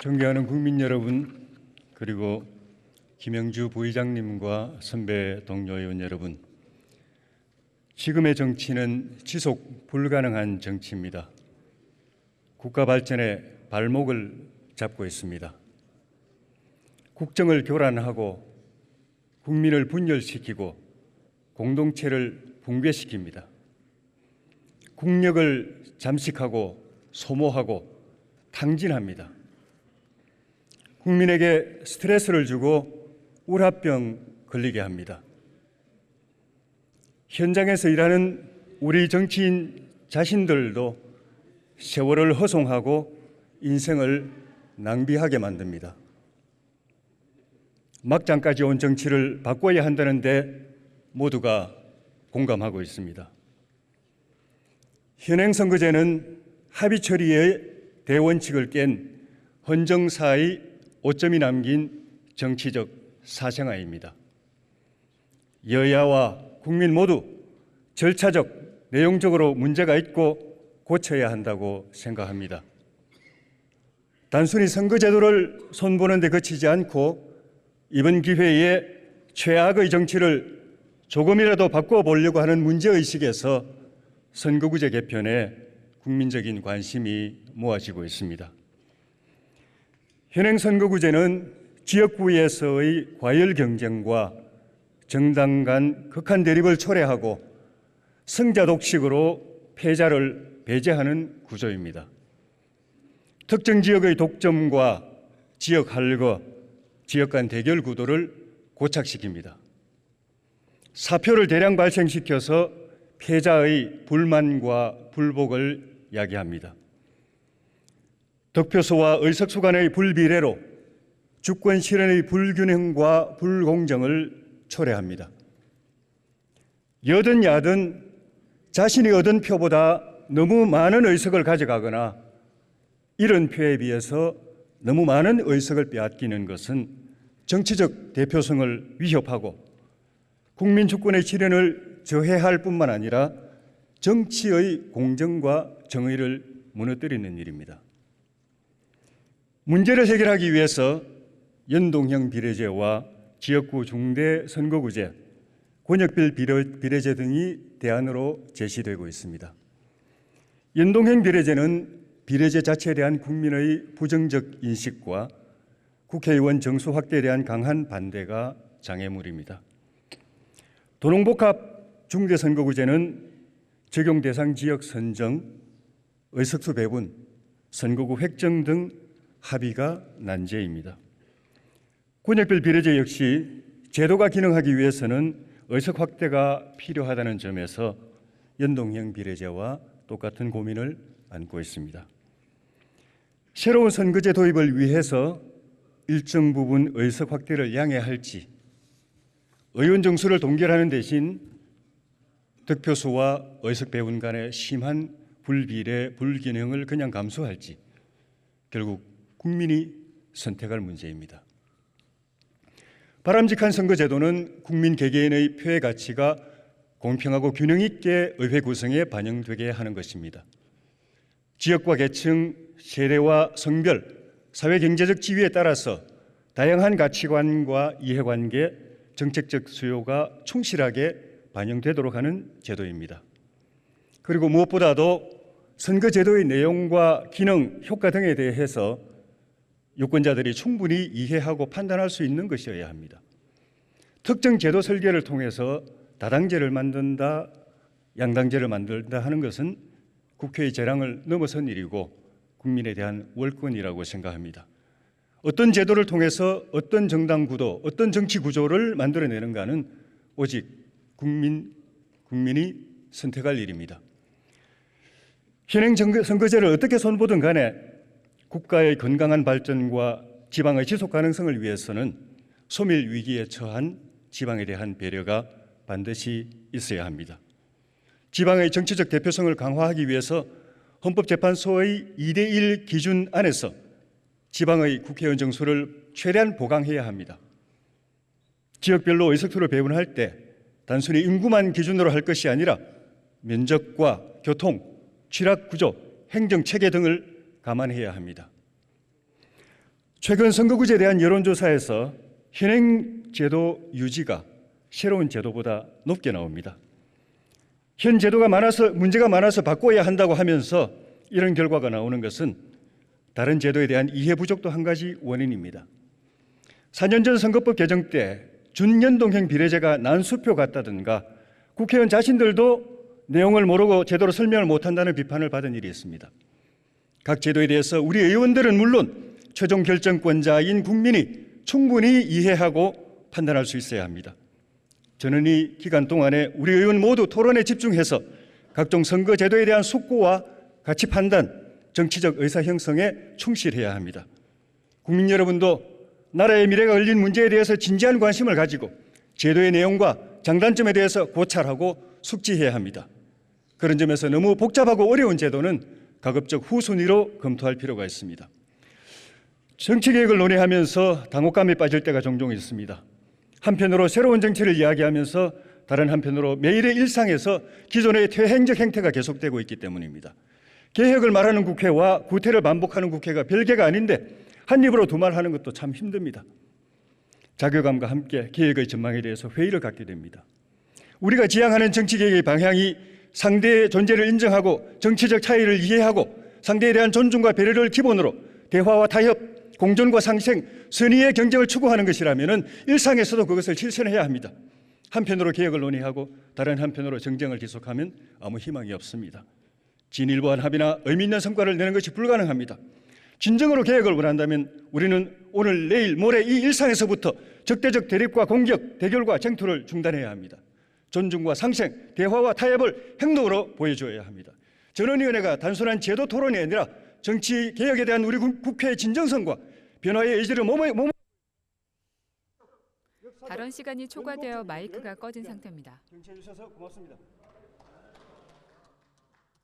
존경하는 국민 여러분, 그리고 김영주 부의장님과 선배 동료 의원 여러분, 지금의 정치는 지속 불가능한 정치입니다. 국가 발전의 발목을 잡고 있습니다. 국정을 교란하고 국민을 분열시키고 공동체를 붕괴시킵니다. 국력을 잠식하고 소모하고 탕진합니다. 국민에게 스트레스를 주고 우라병 걸리게 합니다. 현장에서 일하는 우리 정치인 자신들도 세월을 허송하고 인생을 낭비하게 만듭니다. 막장까지 온 정치를 바꿔야 한다는데 모두가 공감하고 있습니다. 현행 선거제는 합의 처리의 대원칙을 깬 헌정사의 오점이 남긴 정치적 사생아입니다. 여야와 국민 모두 절차적, 내용적으로 문제가 있고 고쳐야 한다고 생각합니다. 단순히 선거제도를 손보는 데 그치지 않고 이번 기회에 최악의 정치를 조금이라도 바꿔보려고 하는 문제의식에서 선거구제 개편에 국민적인 관심이 모아지고 있습니다. 현행 선거구제는 지역구에서의 과열 경쟁과 정당 간 극한 대립을 초래하고 승자 독식으로 패자를 배제하는 구조입니다. 특정 지역의 독점과 지역 할거, 지역 간 대결 구도를 고착시킵니다. 사표를 대량 발생시켜서 패자의 불만과 불복을 야기합니다. 득표수와 의석수 간의 불비례로 주권 실현의 불균형과 불공정을 초래합니다. 여든 야든 자신이 얻은 표보다 너무 많은 의석을 가져가거나 이런 표에 비해서 너무 많은 의석을 빼앗기는 것은 정치적 대표성을 위협하고 국민 주권의 실현을 저해할 뿐만 아니라 정치의 공정과 정의를 무너뜨리는 일입니다. 문제를 해결하기 위해서 연동형 비례제와 지역구 중대 선거구제, 권역별 비례제 등이 대안으로 제시되고 있습니다. 연동형 비례제는 비례제 자체에 대한 국민의 부정적 인식과 국회의원 정수 확대에 대한 강한 반대가 장애물입니다. 도농복합 중대선거구제는 적용 대상 지역 선정, 의석수 배분, 선거구 획정 등 합의가 난제입니다. 권역별 비례제 역시 제도가 기능하기 위해서는 의석 확대가 필요하다는 점에서 연동형 비례제와 똑같은 고민을 안고 있습니다. 새로운 선거제 도입을 위해서 일정 부분 의석 확대를 양해할지, 의원 정수를 동결하는 대신 득표수와 의석 배분 간의 심한 불비례, 불균형을 그냥 감수할지 결국 국민이 선택할 문제입니다. 바람직한 선거제도는 국민 개개인의 표의 가치가 공평하고 균형 있게 의회 구성에 반영되게 하는 것입니다. 지역과 계층, 세대와 성별, 사회 경제적 지위에 따라서 다양한 가치관과 이해관계, 정책적 수요가 충실하게 반영되도록 하는 제도입니다. 그리고 무엇보다도 선거제도의 내용과 기능, 효과 등에 대해서 유권자들이 충분히 이해하고 판단할 수 있는 것이어야 합니다. 특정 제도 설계를 통해서 다당제를 만든다, 양당제를 만든다 하는 것은 국회의 재량을 넘어선 일이고 국민에 대한 월권이라고 생각합니다. 어떤 제도를 통해서 어떤 정당 구도, 어떤 정치 구조를 만들어내는가는 오직 국민이 선택할 일입니다. 현행 선거제를 어떻게 손보든 간에 국가의 건강한 발전과 지방의 지속 가능성을 위해서는 소멸 위기에 처한 지방에 대한 배려가 반드시 있어야 합니다. 지방의 정치적 대표성을 강화하기 위해서 헌법재판소의 2대1 기준 안에서 지방의 국회의원 정수를 최대한 보강해야 합니다. 지역별로 의석수를 배분할 때 단순히 인구만 기준으로 할 것이 아니라 면적과 교통, 취락 구조, 행정 체계 등을 감안해야 합니다. 최근 선거구제에 대한 여론조사에서 현행 제도 유지가 새로운 제도보다 높게 나옵니다. 현 제도가 문제가 많아서 바꿔야 한다고 하면서 이런 결과가 나오는 것은 다른 제도에 대한 이해 부족도 한 가지 원인입니다. 4년 전 선거법 개정 때 준연동형 비례제가 난수표 같다든가 국회의원 자신들도 내용을 모르고 제대로 설명을 못한다는 비판을 받은 일이 있습니다. 각 제도에 대해서 우리 의원들은 물론 최종 결정권자인 국민이 충분히 이해하고 판단할 수 있어야 합니다. 저는 이 기간 동안에 우리 의원 모두 토론에 집중해서 각종 선거 제도에 대한 숙고와 가치 판단, 정치적 의사 형성에 충실해야 합니다. 국민 여러분도 나라의 미래가 걸린 문제에 대해서 진지한 관심을 가지고 제도의 내용과 장단점에 대해서 고찰하고 숙지해야 합니다. 그런 점에서 너무 복잡하고 어려운 제도는 가급적 후순위로 검토할 필요가 있습니다. 정치개혁을 논의하면서 당혹감에 빠질 때가 종종 있습니다. 한편으로 새로운 정치를 이야기하면서 다른 한편으로 매일의 일상에서 기존의 퇴행적 행태가 계속되고 있기 때문입니다. 개혁을 말하는 국회와 구태를 반복하는 국회가 별개가 아닌데 한 입으로 두 말 하는 것도 참 힘듭니다. 자괴감과 함께 개혁의 전망에 대해서 회의를 갖게 됩니다. 우리가 지향하는 정치개혁의 방향이 상대의 존재를 인정하고 정치적 차이를 이해하고 상대에 대한 존중과 배려를 기본으로 대화와 타협, 공존과 상생, 선의의 경쟁을 추구하는 것이라면 일상에서도 그것을 실천해야 합니다. 한편으로 개혁을 논의하고 다른 한편으로 정쟁을 지속하면 아무 희망이 없습니다. 진일보한 합의나 의미 있는 성과를 내는 것이 불가능합니다. 진정으로 개혁을 원한다면 우리는 오늘, 내일, 모레 이 일상에서부터 적대적 대립과 공격, 대결과 쟁투를 중단해야 합니다. 존중과 상생, 대화와 타협을 행동으로 보여줘야 합니다. 전원위원회가 단순한 제도 토론이 아니라 정치 개혁에 대한 우리 국회의 진정성과 변화의 의지를 발언 시간이 초과되어 마이크가 꺼진 상태입니다. 경청해 주셔서 고맙습니다.